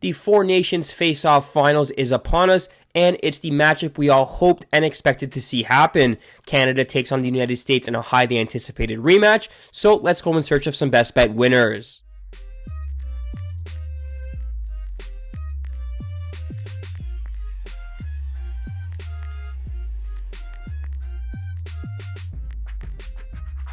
The Four Nations Face-Off Finals is upon us, and it's the matchup we all hoped and expected to see happen. Canada takes on the United States in a highly anticipated rematch, so let's go in search of some best bet winners.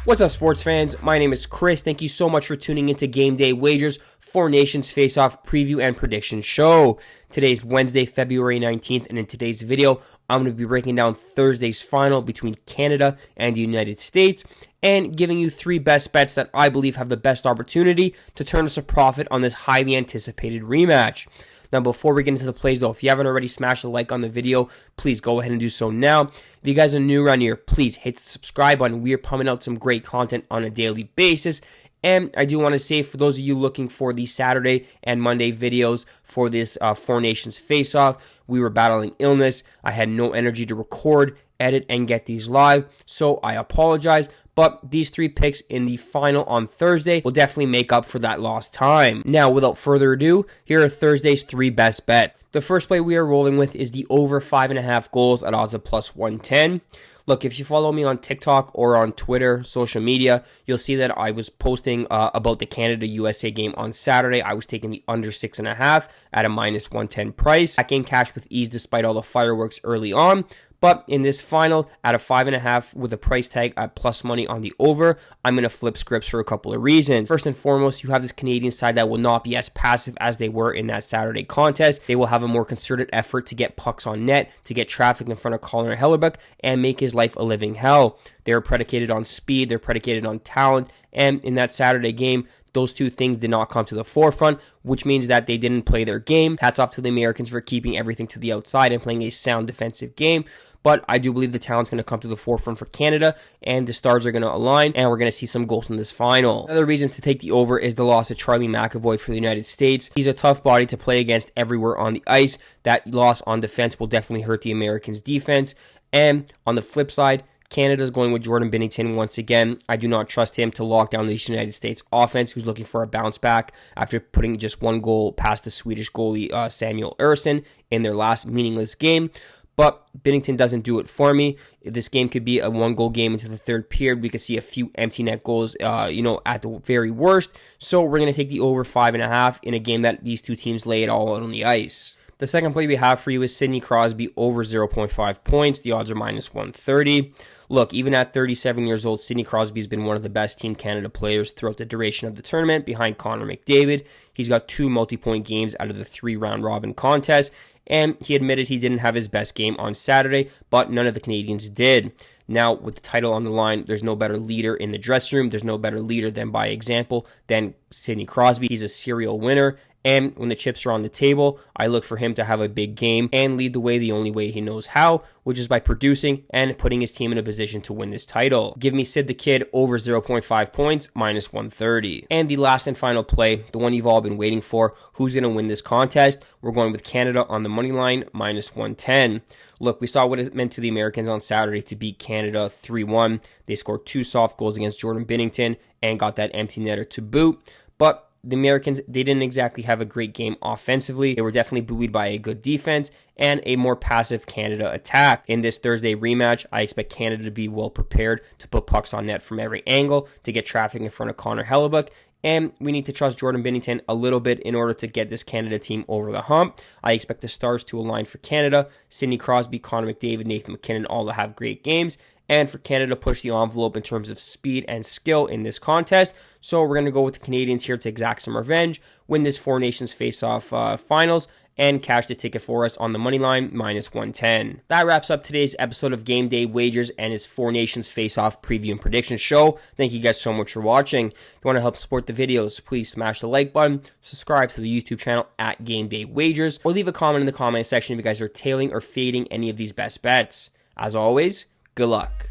What's up, sports fans? My name is Chris. Thank you so much for tuning into Game Day Wagers, Four Nations Face-Off Preview and Prediction Show. Today's Wednesday, February 19th, and in today's video, I'm going to be breaking down Thursday's final between Canada and the United States and giving you three best bets that I believe have the best opportunity to turn us a profit on this highly anticipated rematch. Now, before we get into the plays, though, if you haven't already smashed a like on the video, please go ahead and do so now. If you guys are new around here, please hit the subscribe button. We are pumping out some great content on a daily basis. And I do want to say, for those of you looking for the Saturday and Monday videos for this Four Nations Face-Off, we were battling illness. I had no energy to record, edit, and get these live, so I apologize. But these three picks in the final on Thursday will definitely make up for that lost time. Now, without further ado, here are Thursday's three best bets. The first play we are rolling with is the over 5.5 goals at odds of plus 110. Look, if you follow me on TikTok or on Twitter, social media, you'll see that I was posting about the Canada-USA game on Saturday. I was taking the under 6.5 at a minus 110 price. That game cashed with ease despite all the fireworks early on. But in this final, at a 5.5 with a price tag at plus money on the over, I'm going to flip scripts for a couple of reasons. First and foremost, you have this Canadian side that will not be as passive as they were in that Saturday contest. They will have a more concerted effort to get pucks on net, to get traffic in front of Connor Hellebuyck, and make his life a living hell. They're predicated on speed, they're predicated on talent, and in that Saturday game, those two things did not come to the forefront, which means that they didn't play their game. Hats off to the Americans for keeping everything to the outside and playing a sound defensive game. But I do believe the talent's going to come to the forefront for Canada, and the stars are going to align, and we're going to see some goals in this final. Another reason to take the over is the loss of Charlie McAvoy for the United States. He's a tough body to play against everywhere on the ice. That loss on defense will definitely hurt the Americans' defense. And on the flip side, Canada's going with Jordan Binnington once again. I do not trust him to lock down the United States offense, who's looking for a bounce back after putting just one goal past the Swedish goalie Samuel Ersson in their last meaningless game. But Binnington doesn't do it for me. This game could be a one-goal game into the third period. We could see a few empty net goals, at the very worst. So we're going to take the over 5.5 in a game that these two teams lay it all out on the ice. The second play we have for you is Sidney Crosby over 0.5 points. The odds are minus 130. Look, even at 37 years old, Sidney Crosby has been one of the best Team Canada players throughout the duration of the tournament behind Connor McDavid. He's got 2 multi-point games out of the 3 round-robin contest. And he admitted he didn't have his best game on Saturday, but none of the Canadians did. Now, with the title on the line, there's no better leader in the dressing room. There's no better leader than by example than Sidney Crosby. He's a serial winner. And when the chips are on the table, I look for him to have a big game and lead the way the only way he knows how, which is by producing and putting his team in a position to win this title. Give me Sid the Kid over 0.5 points, minus 130. And the last and final play, the one you've all been waiting for, who's going to win this contest? We're going with Canada on the money line, minus 110. Look, we saw what it meant to the Americans on Saturday to beat Canada 3-1. They scored 2 soft goals against Jordan Binnington and got that empty netter to boot. But the Americans, they didn't exactly have a great game offensively. They were definitely buoyed by a good defense and a more passive Canada attack. In this Thursday rematch, I expect Canada to be well prepared to put pucks on net from every angle, to get traffic in front of Connor Hellebuyck, and we need to trust Jordan Binnington a little bit in order to get this Canada team over the hump. I expect the stars to align for Canada. Sidney Crosby, Connor McDavid, Nathan McKinnon all to have great games. And for Canada to push the envelope in terms of speed and skill in this contest. So we're going to go with the Canadians here to exact some revenge, win this Four Nations Face-Off finals, and cash the ticket for us on the money line, minus 110. That wraps up today's episode of Game Day Wagers and its Four Nations Face-Off Preview and Prediction Show. Thank you guys so much for watching. If you want to help support the videos, please smash the like button, subscribe to the YouTube channel at Game Day Wagers, or leave a comment in the comment section if you guys are tailing or fading any of these best bets. As always, good luck.